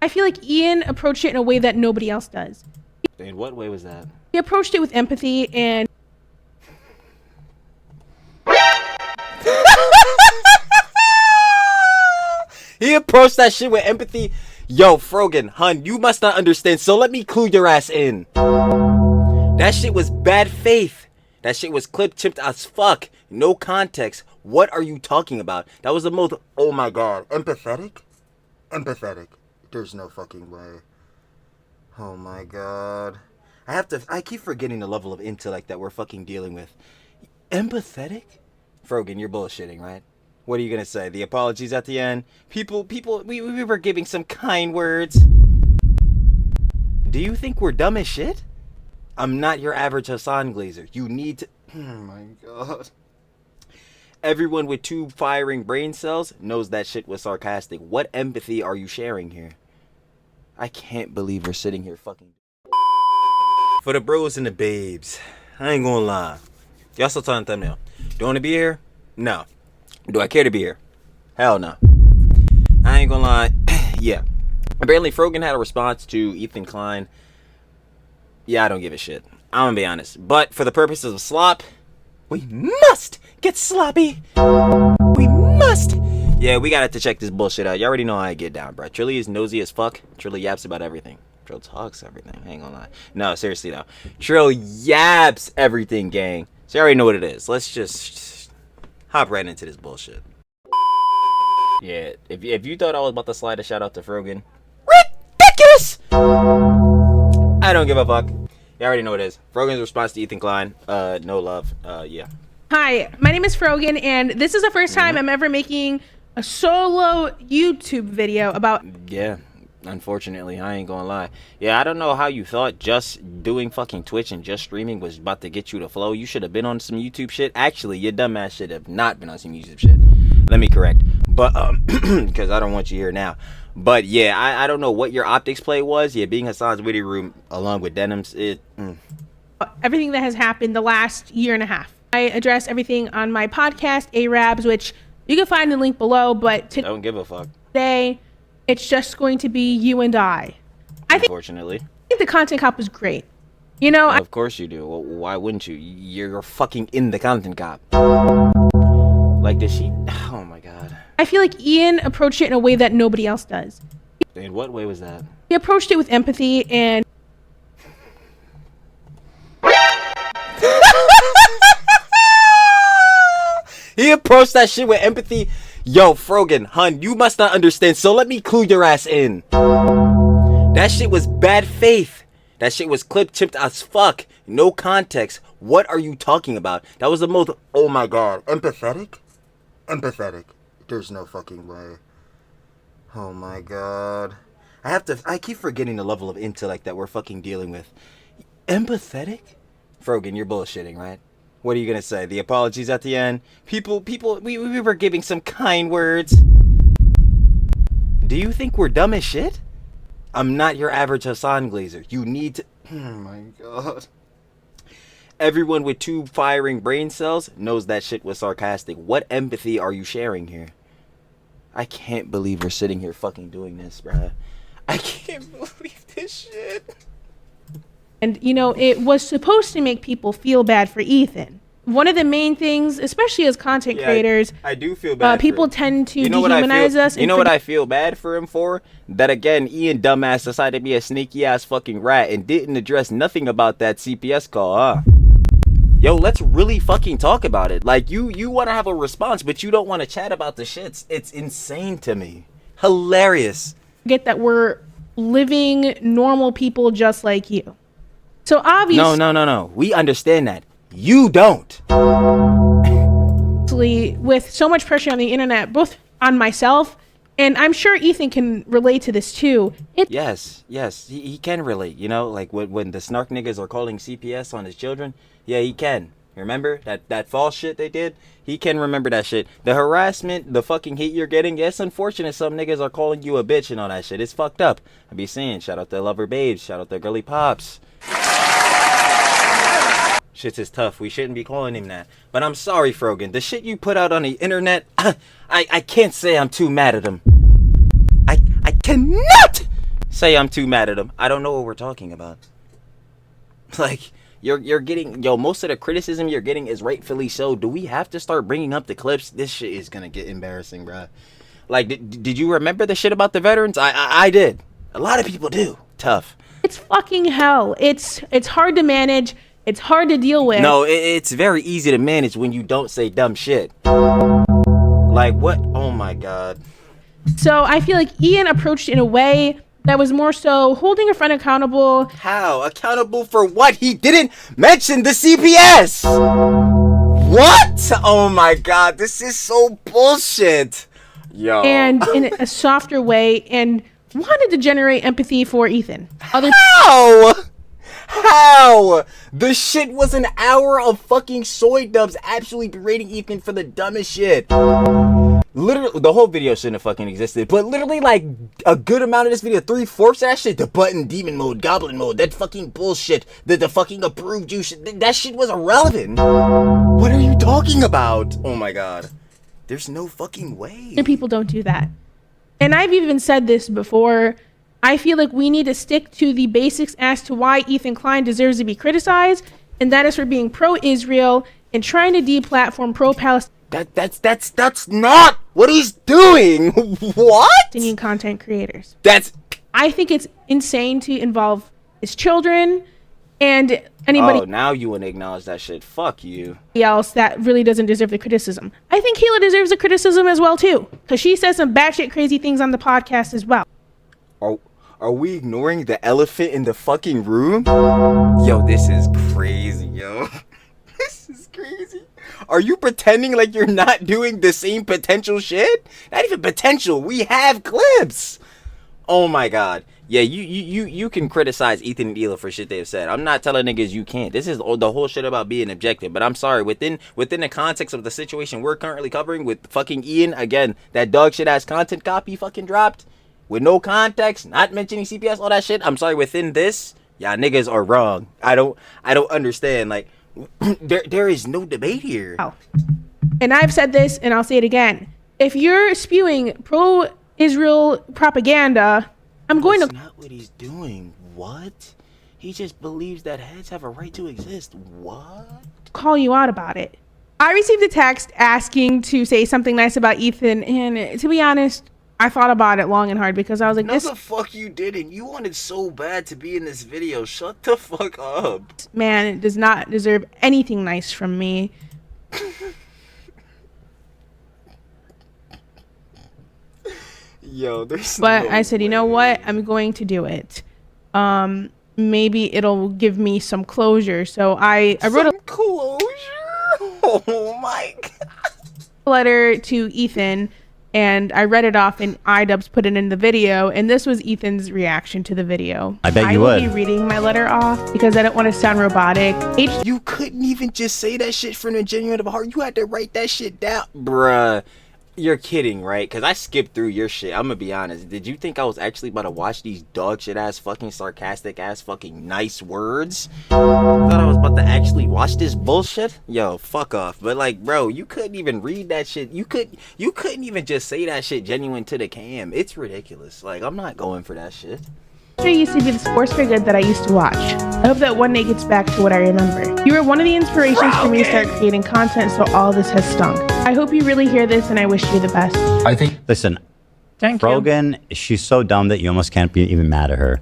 I feel like Ian approached it in a way that nobody else does. In what way was that? He approached it with empathy and He approached that shit with empathy. Yo, Frogan, hun, you must not understand, so let me clue your ass in. That shit was bad faith. That shit was clip-chipped as fuck. No context. What are you talking about? That was the most... Oh my god. Empathetic? Empathetic. There's no fucking way. Oh my god. I keep forgetting the level of intellect that we're fucking dealing with. Empathetic? Frogan, you're bullshitting, right? What are you gonna say? The apologies at the end? People, we were giving some kind words. Do you think we're dumb as shit? I'm not your average Hassan Glazer. You need to... Oh my god. Everyone with two firing brain cells knows that shit was sarcastic. What empathy are you sharing here? I can't believe we're sitting here fucking... For the bros and the babes, I ain't gonna lie. Y'all still on the thumbnail. Do you wanna be here? No. Do I care to be here? Hell no. I ain't gonna lie. Yeah. Apparently Frogan had a response to Ethan Klein. Yeah, I don't give a shit. I'm gonna be honest. But for the purposes of slop, we must get sloppy. We must. Yeah, we gotta have to check this bullshit out. You already know how I get down, bro. Trilly is nosy as fuck. Trilly yaps about everything. Trill talks everything. I ain't gonna lie. No, seriously though. Trill yaps everything, gang. So you already know what it is. Let's just hop right into this bullshit. Yeah, if you thought I was about to slide a shout out to Frogan, ridiculous! I don't give a fuck. You already know what it is. Frogan's response to Ethan Klein, no love. Yeah. Hi, my name is Frogan, and this is the first time I'm ever making a solo YouTube video about... Yeah, unfortunately, I ain't gonna lie. Yeah, I don't know how you thought just doing fucking Twitch and just streaming was about to get you to flow. You should have been on some YouTube shit. Actually, your dumb ass should have not been on some YouTube shit. Let me correct. But, because I don't want you here now. But, yeah, I don't know what your optics play was. Yeah, being Hassan's witty room along with Denim's, everything that has happened the last year and a half. I address everything on my podcast, Arabs, which you can find the link below, but don't give a fuck. Today, it's just going to be you and I. Unfortunately. I think the content cop was great. You know, well, of course you do. Well, why wouldn't you? You're fucking in the content cop. Like, did she? Oh my god. I feel like Ian approached it in a way that nobody else does. In what way was that? He approached it with empathy and... He approached that shit with empathy. Yo, Frogan, hun, you must not understand, so let me clue your ass in. That shit was bad faith. That shit was clip-chipped as fuck. No context. What are you talking about? That was the most... Oh my god. Empathetic? Empathetic. There's no fucking way. Oh my god. I keep forgetting the level of intellect that we're fucking dealing with. Empathetic? Frogan, you're bullshitting, right? What are you gonna say? The apologies at the end? People, we were giving some kind words. Do you think we're dumb as shit? I'm not your average Hassan Glazer. You need to... Oh my god. Everyone with two firing brain cells knows that shit was sarcastic. What empathy are you sharing here? I can't believe we're sitting here fucking doing this, bruh. I can't believe this shit. And, you know, it was supposed to make people feel bad for Ethan. One of the main things, especially as content creators, I do feel bad. People tend to dehumanize us. You know what I feel bad for him for? That again, Ian dumbass decided to be a sneaky ass fucking rat and didn't address nothing about that CPS call, huh? Yo, let's really fucking talk about it. Like, you want to have a response, but you don't want to chat about the shits. It's insane to me. Hilarious. Get that we're living normal people just like you. So obviously... No. We understand that. You don't. With so much pressure on the internet, both on myself, and I'm sure Ethan can relate to this too. Yes, he can relate. You know, like when the snark niggas are calling CPS on his children. Yeah, he can. Remember that false shit they did? He can remember that shit. The harassment, the fucking hate you're getting. Yeah, it's unfortunate some niggas are calling you a bitch and all that shit. It's fucked up. I be saying, shout out to Lover Babes, shout out to Girly Pops. Shit is tough. We shouldn't be calling him that. But I'm sorry, Frogan. The shit you put out on the internet, I can't say I'm too mad at him. I cannot say I'm too mad at him. I don't know what we're talking about. Like, you're getting, most of the criticism you're getting is rightfully so. Do we have to start bringing up the clips? This shit is gonna get embarrassing, bruh. Like, did you remember the shit about the veterans? I did. A lot of people do. Tough. It's fucking hell. It's hard to manage. It's hard to deal with. No, it's very easy to manage when you don't say dumb shit. Like, what? Oh my God. So I feel like Ian approached it in a way that was more so holding a friend accountable. How? Accountable for what? He didn't mention the CPS! What? Oh my God, this is so bullshit. Yo. And in a softer way, and wanted to generate empathy for Ethan. How? How? The shit was an hour of fucking soy dubs absolutely berating Ethan for the dumbest shit. Literally, the whole video shouldn't have fucking existed, but literally, like, a good amount of this video, 3/4 of that shit, the button, demon mode, goblin mode, that fucking bullshit, the fucking approved you shit, that shit was irrelevant. What are you talking about? Oh my God. There's no fucking way. And people don't do that. And I've even said this before. I feel like we need to stick to the basics as to why Ethan Klein deserves to be criticized, and that is for being pro-Israel and trying to deplatform pro-Palestinian That's not what he's doing. What? content creators. I think it's insane to involve his children and anybody now you want to acknowledge that shit. Fuck you. else that really doesn't deserve the criticism. I think Kayla deserves the criticism as well too, because she says some batshit crazy things on the podcast as well. Are we ignoring the elephant in the fucking room? Yo, this is crazy, yo. This is crazy. Are you pretending like you're not doing the same potential shit? Not even potential. We have clips. Oh my God. Yeah, you can criticize Ethan and Hila for shit they've said. I'm not telling niggas you can't. This is the whole shit about being objective. But I'm sorry, within the context of the situation we're currently covering with fucking Ian, again, that dog shit ass content copy fucking dropped with no context, not mentioning CPS, all that shit. I'm sorry, within this, y'all niggas are wrong. I don't understand. Like, there is no debate here. Oh. And I've said this, and I'll say it again. If you're spewing pro-Israel propaganda, That's not what he's doing. What? He just believes that heads have a right to exist. What? Call you out about it. I received a text asking to say something nice about Ethan, and to be honest, I thought about it long and hard because I was like, no, the fuck you didn't. You wanted so bad to be in this video. Shut the fuck up. Man does not deserve anything nice from me. Yo, there's But I said, you know what? I'm going to do it. Maybe it'll give me some closure. So I wrote a closure. Oh my God. letter to Ethan, and I read it off, and iDubbbz put it in the video, and this was Ethan's reaction to the video. I bet you would. I will be reading my letter off because I don't want to sound robotic. You couldn't even just say that shit from the genuine of heart. You had to write that shit down. Bruh. You're kidding, right? Because I skipped through your shit. I'm going to be honest. Did you think I was actually about to watch these dog shit ass fucking sarcastic ass fucking nice words? Thought I was about to actually watch this bullshit? Yo, fuck off. But like, bro, you couldn't even read that shit. You couldn't even just say that shit genuine to the cam. It's ridiculous. Like, I'm not going for that shit. Used to be the sports for good that I used to watch. I hope that one day gets back to what I remember. You were one of the inspirations for me to start creating content, so all this has stunk. I hope you really hear this, and I wish you the best. Listen, Thank Frogan, she's so dumb that you almost can't be even mad at her.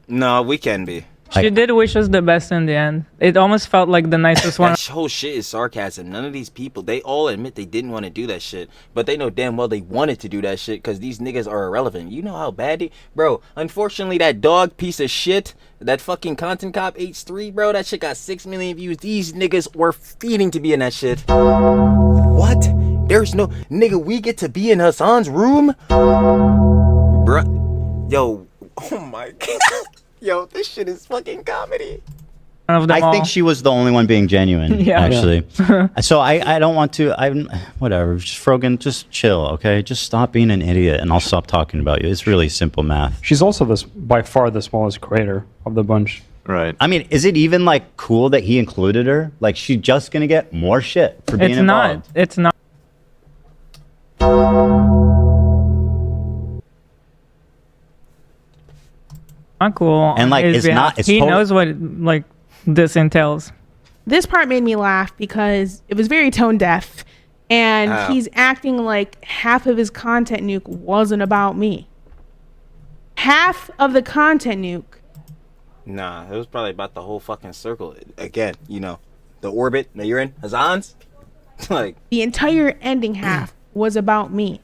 No, we can be. She did wish us the best in the end. It almost felt like the nicest one. That whole shit is sarcasm. None of these people, they all admit they didn't want to do that shit, but they know damn well they wanted to do that shit because these niggas are irrelevant. You know how bad they... Bro, unfortunately, that dog piece of shit, that fucking Content Cop H3, bro, that shit got 6 million views. These niggas were feeding to be in that shit. What? There's no... Nigga, we get to be in Hassan's room? Bruh. Yo. Oh my God. Yo, this shit is fucking comedy. I think she was the only one being genuine, Yeah. actually. So I don't want to, whatever, just Frogan, just chill, okay? Just stop being an idiot and I'll stop talking about you. It's really simple math. She's also by far the smallest creator of the bunch. Right. I mean, is it even like cool that he included her? Like, she's just gonna get more shit for being involved. It's not. Not cool. And, like, on his it's behalf. not- it's he total- knows what like this entails. This part made me laugh because it was very tone deaf, and How? he's acting like half of his content nuke wasn't about me. Half of the content nuke. Nah, it was probably about the whole fucking circle. Again, you know, the orbit that you're in, Hassan's. Like, The entire ending half was about me.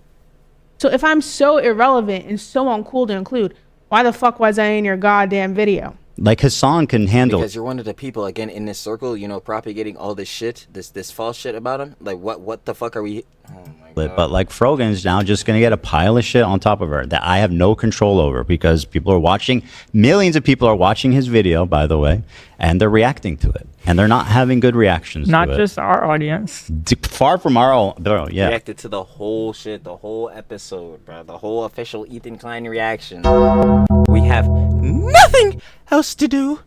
So if I'm so irrelevant and so uncool to include, why the fuck was I in your goddamn video? Like Hassan can handle. because you're one of the people again in this circle, you know, propagating all this shit, this false shit about him. Like, what the fuck are we? Oh my god. But like Frogan's now just gonna get a pile of shit on top of her that I have no control over because people are watching. Millions of people are watching his video, by the way, and they're reacting to it, and they're not having good reactions. Not to just our audience. it. Far from our own. Bro, yeah. Reacted to the whole shit, the whole episode, bro. The whole official Ethan Klein reaction. We have nothing else to do.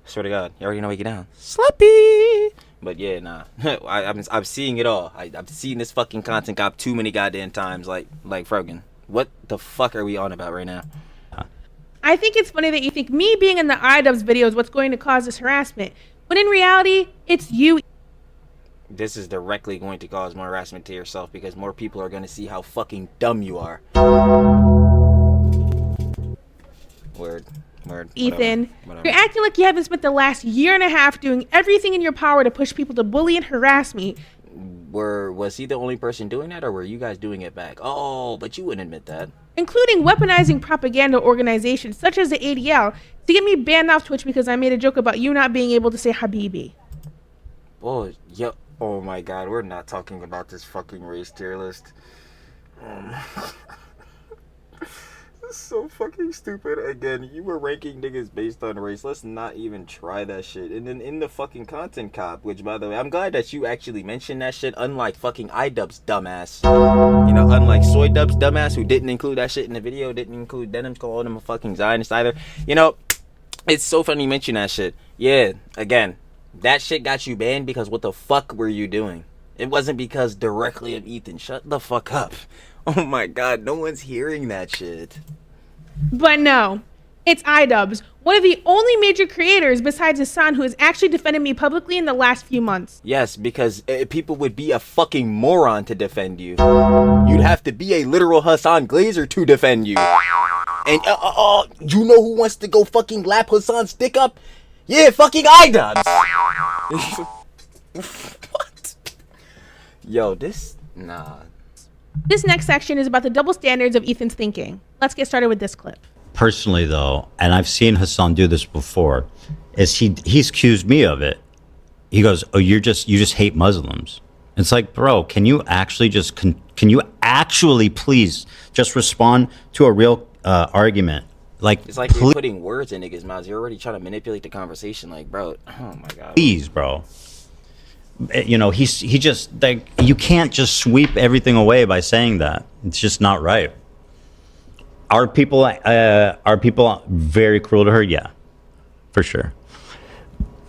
Swear to God, you already know we get down. Slappy. But yeah, nah. I'm seeing it all. I've seen this fucking content cop too many goddamn times. Like Frogan. What the fuck are we on about right now? I think it's funny that you think me being in the iDubbbz video is what's going to cause this harassment. But in reality, it's you. This is directly going to cause more harassment to yourself because more people are going to see how fucking dumb you are. Word. Ethan, Whatever. you're acting like you haven't spent the last year and a half doing everything in your power to push people to bully and harass me. Was he the only person doing that, or were you guys doing it back? Oh, but you wouldn't admit that. Including weaponizing propaganda organizations such as the ADL to get me banned off Twitch because I made a joke about you not being able to say Habibi. Oh, yo. Oh my god, we're not talking about this fucking race tier list. This is so fucking stupid. Again, you were ranking niggas based on race. Let's not even try that shit. And then in the fucking content cop, which by the way, I'm glad that you actually mentioned that shit, unlike fucking iDubbbz dumbass. You know, unlike Soy Dub's dumbass who didn't include that shit in the video, didn't include Denim's calling him a fucking Zionist either. You know, it's so funny you mention that shit. Yeah, again, that shit got you banned because what the fuck were you doing? It wasn't because directly of Ethan. Shut the fuck up. Oh my god, no one's hearing that shit. But no, it's iDubbbz, one of the only major creators besides Hassan who has actually defended me publicly in the last few months. Yes, because people would be a fucking moron to defend you. You'd have to be a literal Hassan Glazer to defend you. And you know who wants to go fucking lap Hassan's dick up? Yeah, fucking iDubbbz. What? Yo, nah. This next section is about the double standards of Ethan's thinking. Let's get started with this clip. Personally, though, and I've seen Hassan do this before, is he's accused me of it. He goes, "Oh, you just hate Muslims." It's like, bro, can you actually please just respond to a real argument? Like, It's like you're putting words in niggas' mouths. You're already trying to manipulate the conversation. Like, bro, oh my god. please, bro. You know, he just, like, you can't just sweep everything away by saying that. It's just not right. Are people very cruel to her? Yeah, for sure.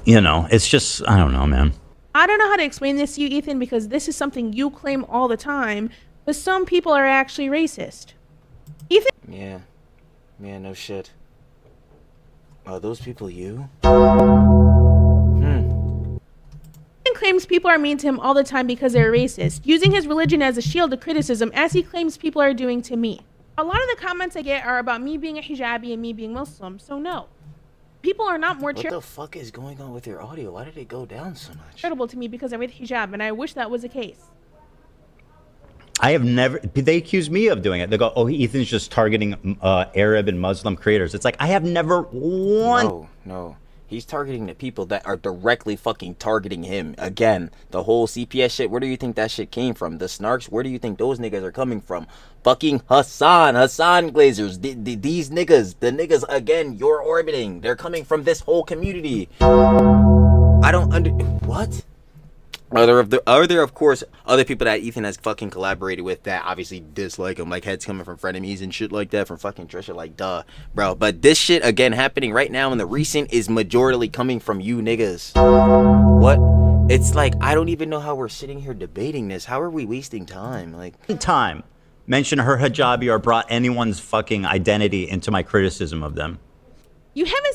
You know, it's just, I don't know, man. I don't know how to explain this to you, Ethan, because this is something you claim all the time, but some people are actually racist. Ethan Yeah, no shit. Are those people you? claims people are mean to him all the time because they're racist, using his religion as a shield of criticism, as he claims people are doing to me. A lot of the comments I get are about me being a hijabi and me being Muslim, so no. People are not more What the fuck is going on with your audio? Why did it go down so much? charitable to me because I wear the hijab, and I wish that was the case. I have never, they accuse me of doing it. They go, oh, Ethan's just targeting Arab and Muslim creators. It's like, I have never once. No. He's targeting the people that are directly fucking targeting him. Again, the whole CPS shit, where do you think that shit came from? The snarks, where do you think those niggas are coming from? Fucking Hassan Glazers. These niggas, the niggas, again, you're orbiting. They're coming from this whole community. I don't what? Are there, of course, other people that Ethan has fucking collaborated with that obviously dislike him, like heads coming from frenemies and shit like that, from fucking Trisha, like, duh, bro. But this shit, again, happening right now in the recent is majorly coming from you niggas. What? It's like, I don't even know how we're sitting here debating this. How are we wasting time? Like, Time mention her hijabi or brought anyone's fucking identity into my criticism of them.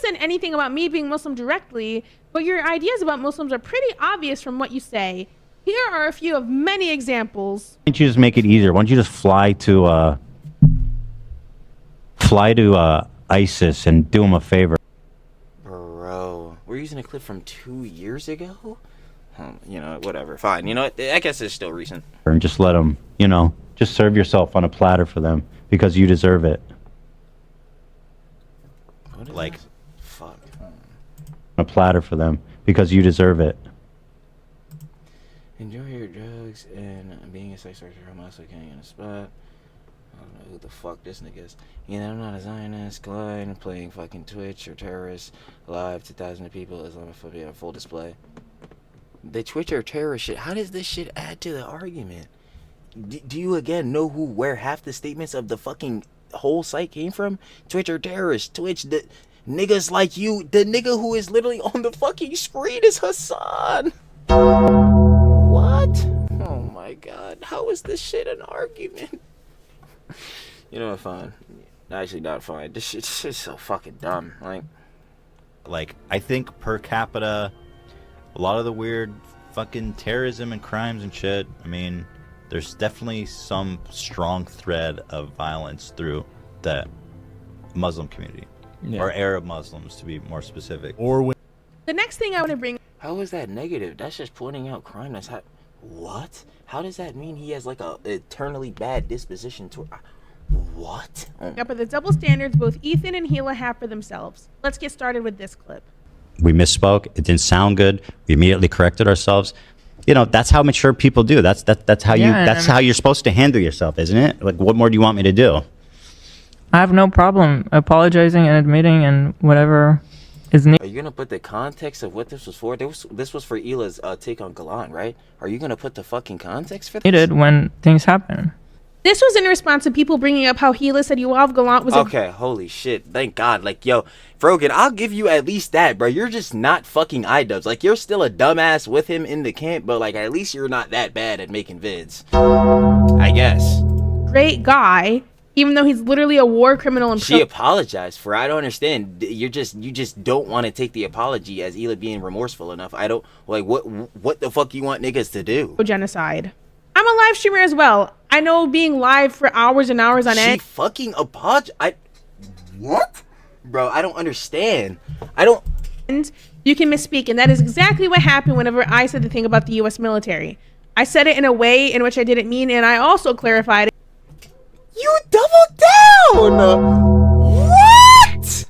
said anything about me being Muslim directly, but your ideas about Muslims are pretty obvious from what you say. Here are a few of many examples. Why don't you just make it easier? Why don't you just fly to ISIS and do them a favor? Bro, we're using a clip from 2 years ago? You know, whatever. Fine. You know what? I guess it's still recent. And just let them, you know, just serve yourself on a platter for them because you deserve it. What is Like, this? Fuck. a platter for them because you deserve it. Enjoy your drugs and being a sex worker. I'm also getting in a spot. I don't know who the fuck this nigga is. You know, I'm not a Zionist. Klein playing fucking Twitch or terrorists. Live 2,000 people. Islamophobia on full display. The Twitch or terrorist shit. How does this shit add to the argument? Do you again know where half the statements of the fucking whole site came from? Twitch or terrorist. Twitch. The niggas like you. The nigga who is literally on the fucking screen is Hassan. What? Oh my god. How is this shit an argument? You know what, fine. Actually not fine. This shit's so fucking dumb. Like, I think per capita, a lot of the weird fucking terrorism and crimes and shit, I mean, there's definitely some strong thread of violence through the Muslim community. Yeah. Or Arab Muslims, to be more specific. The next thing I want to bring... How is that negative? That's just pointing out crime that's what? How does that mean he has like a eternally bad disposition to... What? up are the double standards both Ethan and Gila have for themselves. Let's get started with this clip. We misspoke. It didn't sound good. We immediately corrected ourselves. You know, that's how mature people do. That's how you're supposed to handle yourself, isn't it? Like, what more do you want me to do? I have no problem apologizing and admitting and whatever is needed. Are you gonna put the context of what this was for? This was for Ila's take on Galan, right? Are you gonna put the fucking context for this? Needed when things happen. This was in response to people bringing up how Gila said Yoav Gallant was okay, holy shit. Thank God. Like, yo, Frogan, I'll give you at least that, bro. You're just not fucking iDubbbz. Like, you're still a dumbass with him in the camp, but, like, at least you're not that bad at making vids. I guess. Great guy, even though he's literally a war criminal himself. She apologized for it. I don't understand. You just don't want to take the apology as Ela being remorseful enough. I don't, like, what the fuck you want niggas to do? Genocide. I'm a live streamer as well. I know being live for hours and hours on end. She fucking apologized. What? Bro, I don't understand. You can misspeak, and that is exactly what happened whenever I said the thing about the U.S. military. I said it in a way in which I didn't mean, and I also clarified it. You doubled down! What?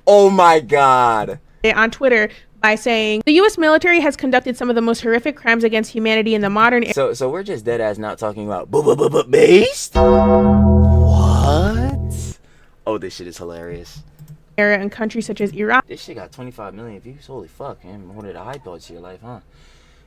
Oh my god. On Twitter by saying the U.S. military has conducted some of the most horrific crimes against humanity in the modern era. So we're just dead ass not talking about based? What? Oh, this shit is hilarious. Era in countries such as Iraq. This shit got 25 million views. Holy fuck, man. More than a high thoughts to your life, huh?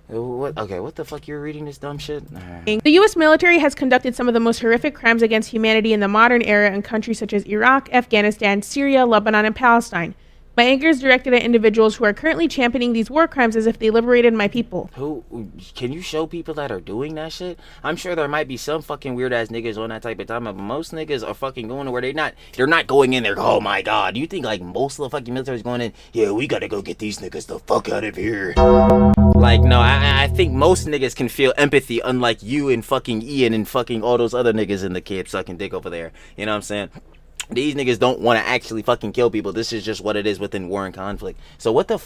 What? Okay, what the fuck? You're reading this dumb shit? The U.S. military has conducted some of the most horrific crimes against humanity in the modern era in countries such as Iraq, Afghanistan, Syria, Lebanon, and Palestine. My anger is directed at individuals who are currently championing these war crimes as if they liberated my people. Who? Can you show people that are doing that shit? I'm sure there might be some fucking weird ass niggas on that type of time, but most niggas are fucking going to where they're not going in there. Oh my god, you think like most of the fucking military is going in? Yeah, we gotta go get these niggas the fuck out of here. Like, no, I think most niggas can feel empathy, unlike you and fucking Ian and fucking all those other niggas in the camp sucking dick over there. You know what I'm saying? These niggas don't want to actually fucking kill people. This is just what it is within war and conflict. So what the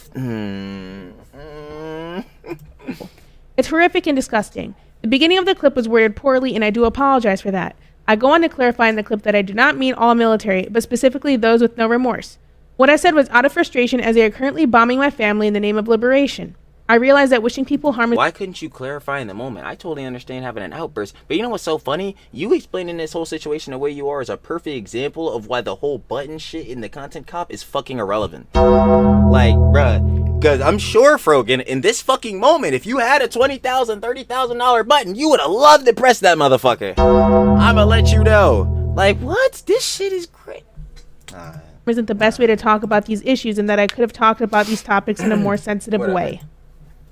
It's horrific and disgusting. The beginning of the clip was worded poorly, and I do apologize for that. I go on to clarify in the clip that I do not mean all military, but specifically those with no remorse. What I said was out of frustration as they are currently bombing my family in the name of liberation. I realize that wishing people harm is... Why couldn't you clarify in the moment? I totally understand having an outburst, but you know what's so funny? You explaining this whole situation the way you are is a perfect example of why the whole button shit in the content cop is fucking irrelevant. Like, bruh, because I'm sure, Frogan, in this fucking moment, if you had a $20,000, $30,000 button, you would have loved to press that motherfucker. I'ma let you know. Like, what? This shit is great. Isn't the best way to talk about these issues, and that I could have talked about these topics in a more sensitive way.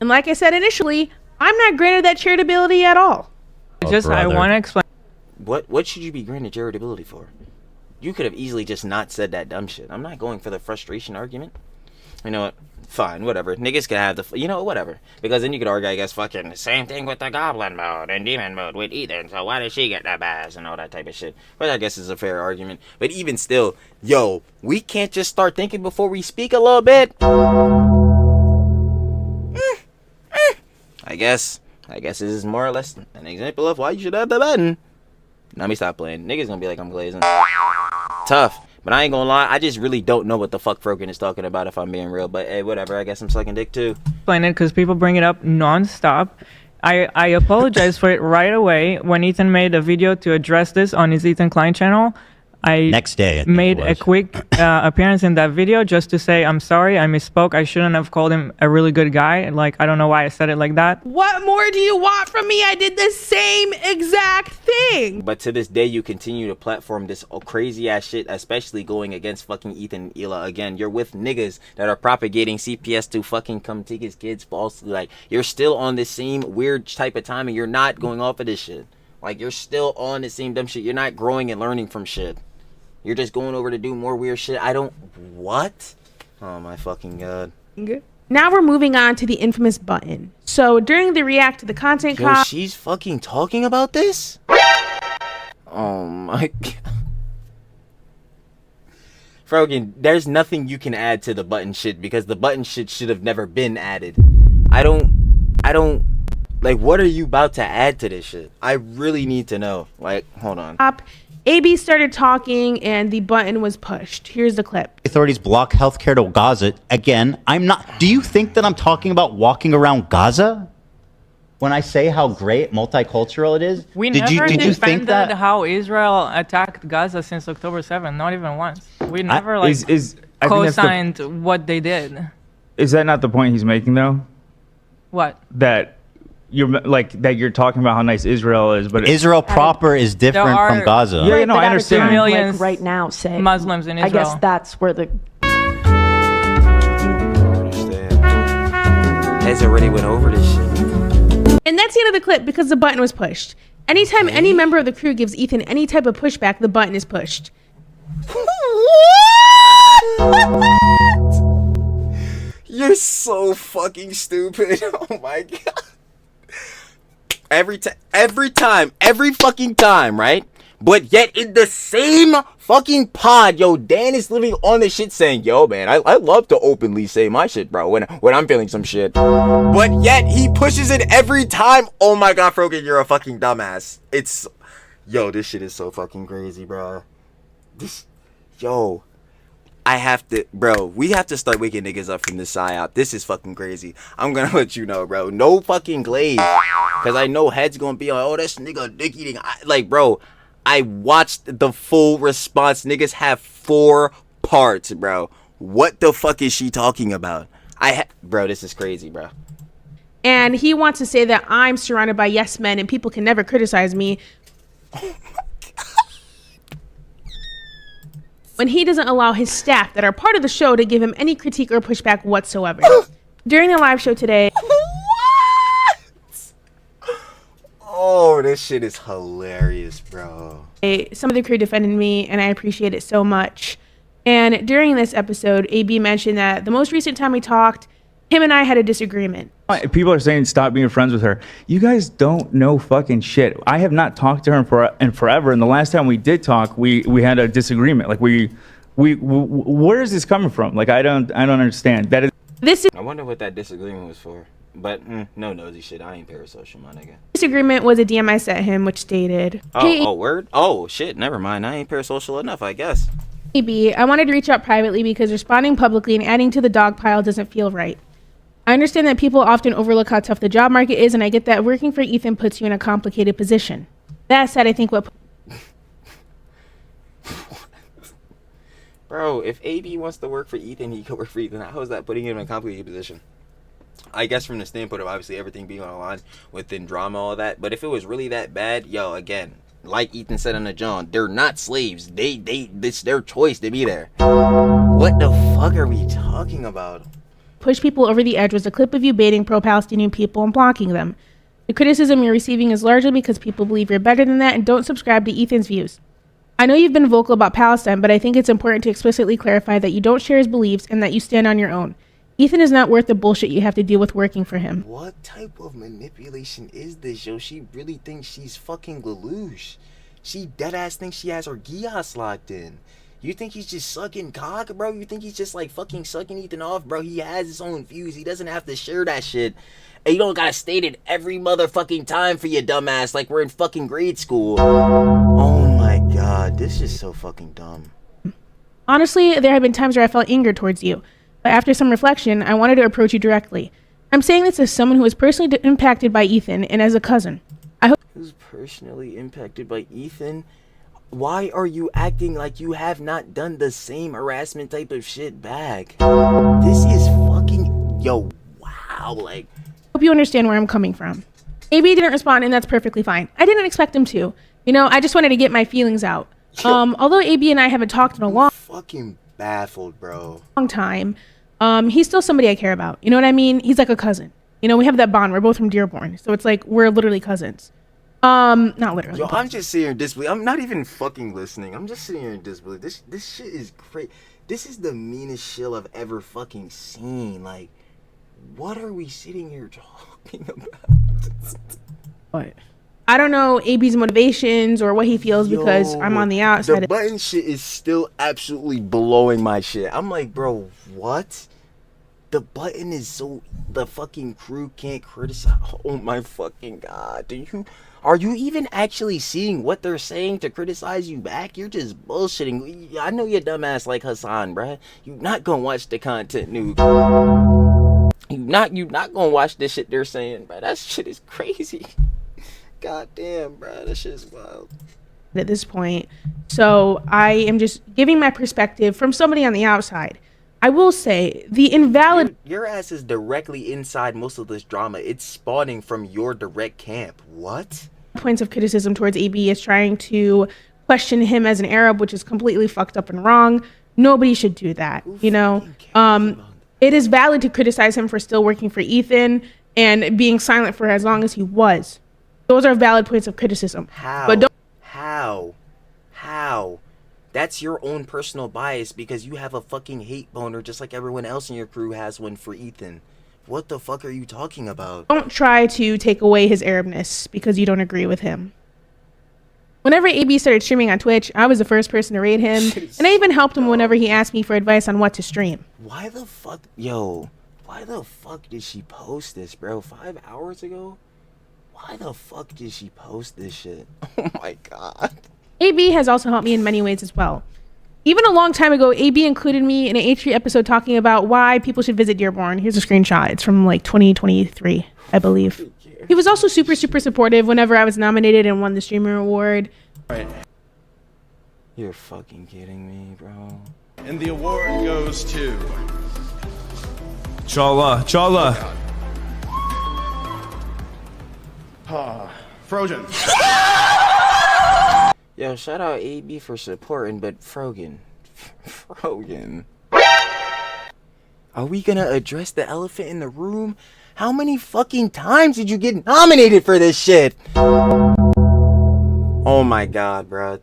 And like I said initially, I'm not granted that charitability at all. I want to explain. What should you be granted charitability for? You could have easily just not said that dumb shit. I'm not going for the frustration argument. You know what? Fine, whatever. Niggas can have whatever. Because then you could argue, I guess, fucking the same thing with the goblin mode and demon mode with Ethan. So why did she get that pass and all that type of shit? Which I guess is a fair argument. But even still, yo, we can't just start thinking before we speak a little bit. I guess this is more or less an example of why you should have the button. Now me stop playing. Niggas gonna be like I'm glazing. Tough. But I ain't gonna lie, I just really don't know what the fuck Frogan is talking about if I'm being real. But hey, whatever, I guess I'm sucking dick too. Explain it because people bring it up non-stop. I apologize for it right away. When Ethan made a video to address this on his Ethan Klein channel, I Next day, I think made it a was. quick appearance in that video just to say I'm sorry, I misspoke. I shouldn't have called him a really good guy. Like, I don't know why I said it like that. What more do you want from me? I did the same exact thing. But to this day, you continue to platform this crazy ass shit, especially going against fucking Ethan and Ela again. You're with niggas that are propagating CPS to fucking come take his kids falsely. Like, you're still on this same weird type of time and you're not going off of this shit. Like, you're still on the same dumb shit. You're not growing and learning from shit. You're just going over to do more weird shit. What? Oh my fucking god. Now we're moving on to the infamous button. So during the react to the content Yo, she's fucking talking about this? Oh my god. Frogan, there's nothing you can add to the button shit because the button shit should have never been added. I don't, like, what are you about to add to this shit? I really need to know. Like, hold on. AB started talking and the button was pushed. Here's the clip. Authorities block healthcare to Gaza. Again, I'm not. Do you think that I'm talking about walking around Gaza when I say how great multicultural it is? We did never you think defended that? how Israel attacked Gaza since October 7th, not even once. We never I think that's co-signed what they did. Is that not the point he's making though? What? That you're talking about how nice Israel is, but Israel proper is different are- from Gaza. Yeah, Right, no, but I at a understand. time, Millions like right now, say Muslims in I Israel. guess that's where the Has already went over this shit. And that's the end of the clip because the button was pushed. Anytime any member of the crew gives Ethan any type of pushback, the button is pushed. You're so fucking stupid. Oh my god. Every fucking time, right? But yet in the same fucking pod, yo, Dan is literally on the shit saying, yo, man, I love to openly say my shit, bro, when I'm feeling some shit. But yet he pushes it every time. Oh my god, Frogan, you're a fucking dumbass. Yo, this shit is so fucking crazy, bro. We have to start waking niggas up from this psyop. This is fucking crazy. I'm gonna let you know, bro. No fucking glaze. Cause I know heads gonna be like, oh, this nigga dick eating. Like, bro, I watched the full response. Niggas have 4 parts, bro. What the fuck is she talking about? Bro, this is crazy, bro. And he wants to say that I'm surrounded by yes men and people can never criticize me. When he doesn't allow his staff that are part of the show to give him any critique or pushback whatsoever. During the live show today, Oh, this shit is hilarious, bro. some of the crew defended me and I appreciate it so much. And during this episode, AB mentioned that the most recent time we talked, him and I had a disagreement. People are saying stop being friends with her. You guys don't know fucking shit. I have not talked to her in forever, and the last time we did talk, we had a disagreement. Like where is this coming from? Like I don't understand. I wonder what that disagreement was for. But no nosy shit. I ain't parasocial, my nigga. Disagreement was a DM I sent him, which stated, Oh, word? Oh, shit. Never mind. I ain't parasocial enough, I guess. AB, I wanted to reach out privately because responding publicly and adding to the dog pile doesn't feel right. I understand that people often overlook how tough the job market is, and I get that working for Ethan puts you in a complicated position. That said, I think what... Bro, if AB wants to work for Ethan, he can work for Ethan. How is that putting him in a complicated position? I guess from the standpoint of obviously everything being on the line within drama, all that. But if it was really that bad, yo, again, like Ethan said on the John, they're not slaves. It's their choice to be there. What the fuck are we talking about? Push people over the edge was a clip of you baiting pro-Palestinian people and blocking them. The criticism you're receiving is largely because people believe you're better than that and don't subscribe to Ethan's views. I know you've been vocal about Palestine, but I think it's important to explicitly clarify that you don't share his beliefs and that you stand on your own. Ethan is not worth the bullshit you have to deal with working for him. What type of manipulation is this, yo? She really thinks she's fucking Lelouch. She deadass thinks she has her Gias locked in. You think he's just sucking cock, bro? You think he's just like fucking sucking Ethan off, bro? He has his own views. He doesn't have to share that shit. And you don't gotta state it every motherfucking time for your dumbass like we're in fucking grade school. Oh my god, this is so fucking dumb. Honestly, there have been times where I felt anger towards you, but after some reflection, I wanted to approach you directly. I'm saying this as someone who was personally impacted by Ethan and as a cousin. I hope Who's personally impacted by Ethan? Why are you acting like you have not done the same harassment type of shit back? This is fucking, yo, wow, like, you understand where I'm coming from. AB didn't respond, and that's perfectly fine. I didn't expect him to. You know, I just wanted to get my feelings out. Although AB and I haven't talked in a long fucking baffled, bro. time, he's still somebody I care about. You know what I mean? He's like a cousin. You know, we have that bond. We're both from Dearborn, so it's like we're literally cousins. Not literally. Yo, I'm just sitting here in disbelief. I'm not even fucking listening. I'm just sitting here in disbelief. This shit is crazy. This is the meanest shit I've ever fucking seen. Like, what are we sitting here talking about? What? I don't know AB's motivations or what he feels because I'm on the outside. The button shit is still absolutely blowing my shit. I'm like, bro, what? The button is so... The fucking crew can't criticize... Oh my fucking god. Are you even actually seeing what they're saying to criticize you back? You're just bullshitting. I know you're dumbass like Hassan, bruh. You not gonna watch the content, noob. You not gonna watch this shit they're saying, bruh. That shit is crazy. God damn, bruh. That shit is wild. At this point, so I am just giving my perspective from somebody on the outside. I will say the invalid... Your ass is directly inside most of this drama. It's spawning from your direct camp. What? Points of criticism towards AB is trying to question him as an Arab, which is completely fucked up and wrong. Nobody should do that, you know? It is valid to criticize him for still working for Ethan and being silent for as long as he was. Those are valid points of criticism. How? But don't... How? That's your own personal bias because you have a fucking hate boner just like everyone else in your crew has one for Ethan. What the fuck are you talking about? Don't try to take away his Arabness because you don't agree with him. Whenever AB started streaming on Twitch, I was the first person to rate him, and I even helped him whenever he asked me for advice on what to stream. Why the fuck did she post this, bro? 5 hours ago? Why the fuck did she post this shit? Oh my god. AB has also helped me in many ways as well. Even a long time ago, AB included me in an H3 episode talking about why people should visit Dearborn. Here's a screenshot. It's from like 2023, I believe. He was also super supportive whenever I was nominated and won the Streamer Award. You're fucking kidding me, bro. And the award goes to... Chala. Frogan. Yo, shout out AB for supporting, but Frogan. Are we gonna address the elephant in the room? How many fucking times did you get nominated for this shit? Oh my god, bro.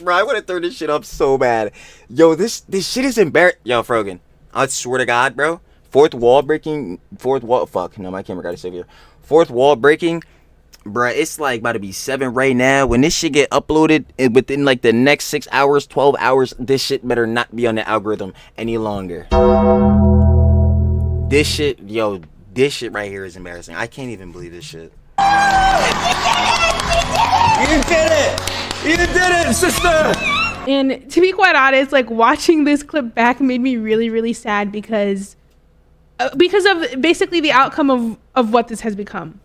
Bro, I wanna throw this shit up so bad. Yo, this shit is embarrassing. Yo, Frogan, I swear to God, bro. Fuck, no, my camera got to save here. Fourth wall breaking. Bruh, it's like about to be 7 right now. When this shit get uploaded within like the next 6 hours, 12 hours, this shit better not be on the algorithm any longer. This shit right here is embarrassing. I can't even believe this shit. You did it, sister. And to be quite honest, like watching this clip back made me really sad because of basically the outcome of what this has become.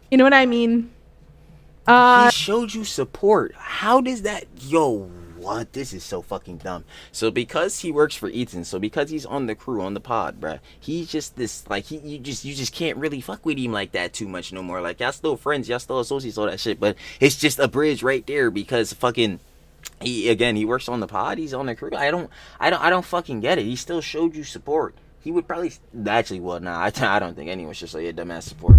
You know what I mean? He showed you support. How does that... Yo, what? This is so fucking dumb. So because he works for Ethan, so because he's on the crew, on the pod, bruh, he's just this, like, you just can't really fuck with him like that too much no more. Like, y'all still friends, y'all still associates, all that shit, but it's just a bridge right there because fucking... He works on the pod, he's on the crew. I don't fucking get it. He still showed you support. He would probably... Actually, well, nah, I don't think anyone should say a dumbass support.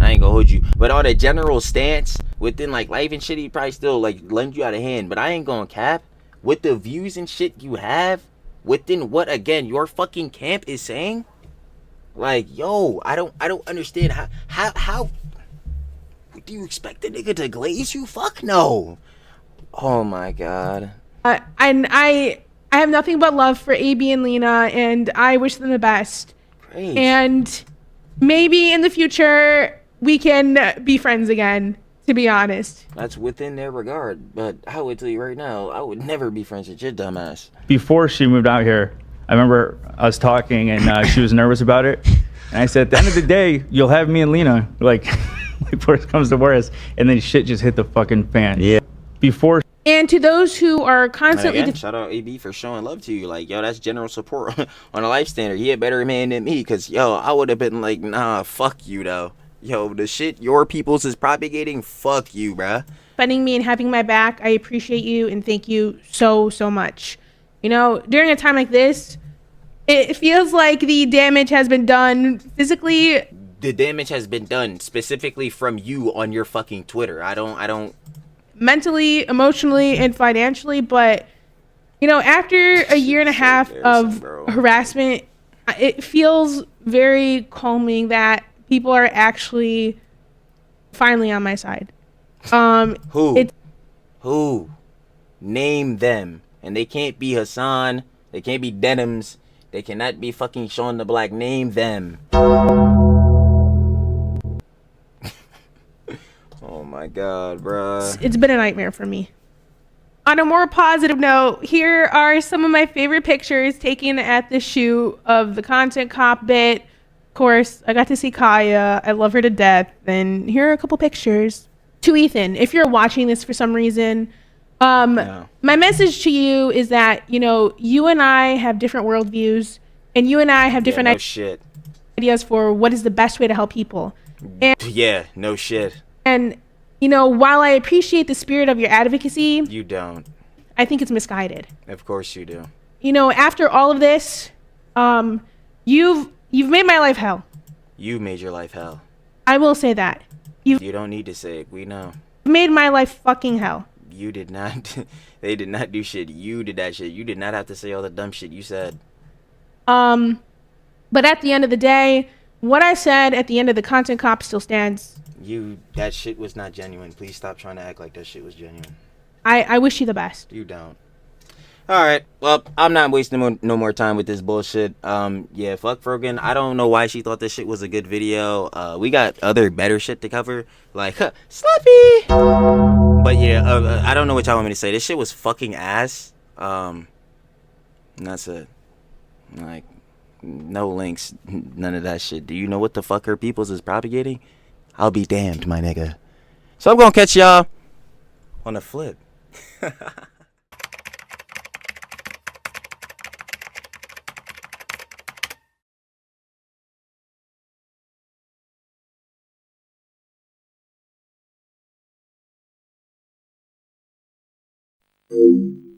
I ain't gonna hold you. But on a general stance, within like life and shit, he probably still like lend you out of hand. But I ain't gonna cap. With the views and shit you have, within what again your fucking camp is saying, like, yo, I don't understand how do you expect the nigga to glaze you? Fuck no. Oh my god. And I have nothing but love for AB and Lena, and I wish them the best. Great. And maybe in the future we can be friends again, to be honest. That's within their regard, but I would tell you right now, I would never be friends with your dumbass. Before she moved out here, I remember us talking, and she was nervous about it. And I said, at the end of the day, you'll have me and Lena, like worst comes to worst. And then shit just hit the fucking fan. Yeah. Before. And to those who are And constantly again, shout out AB for showing love to you. Like, yo, that's general support on a life standard. He a better man than me, because, yo, I would have been like, nah, fuck you, though. Yo, the shit your peoples is propagating, fuck you, bruh. defending me and having my back, I appreciate you and thank you so much. You know, during a time like this, it feels like the damage has been done physically. The damage has been done specifically from you on your fucking Twitter. I don't Mentally, emotionally, and financially, but you know, after a year and a half of harassment, it feels very calming that people are actually finally on my side. Who? Name them. And they can't be Hassan. They can't be Denims. They cannot be fucking Sean the Black. Name them. Oh my god, bruh. It's been a nightmare for me. On a more positive note, here are some of my favorite pictures taken at the shoot of the content cop bit. Of course, I got to see Kaya. I love her to death. And here are a couple pictures. To Ethan, if you're watching this for some reason, my message to you is that, you know, you and I have different worldviews, and you and I have different ideas for what is the best way to help people. And, no shit. And, you know, while I appreciate the spirit of your advocacy, You don't. I think it's misguided. Of course you do. You know, after all of this, you've made my life hell. You made your life hell. I will say that. You don't need to say it. We know. Made my life fucking hell. You did not. They did not do shit. You did that shit. You did not have to say all the dumb shit you said. But at the end of the day, what I said at the end of the content cop still stands. That shit was not genuine. Please stop trying to act like that shit was genuine. I wish you the best. You don't. Alright, well, I'm not wasting no more time with this bullshit. Yeah, fuck Frogan. I don't know why she thought this shit was a good video. We got other better shit to cover. Like, Slappy! But yeah, I don't know what y'all want me to say. This shit was fucking ass. And that's it. Like, no links, none of that shit. Do you know what the fuck her peoples is propagating? I'll be damned, my nigga. So I'm gonna catch y'all on the flip. Thank you.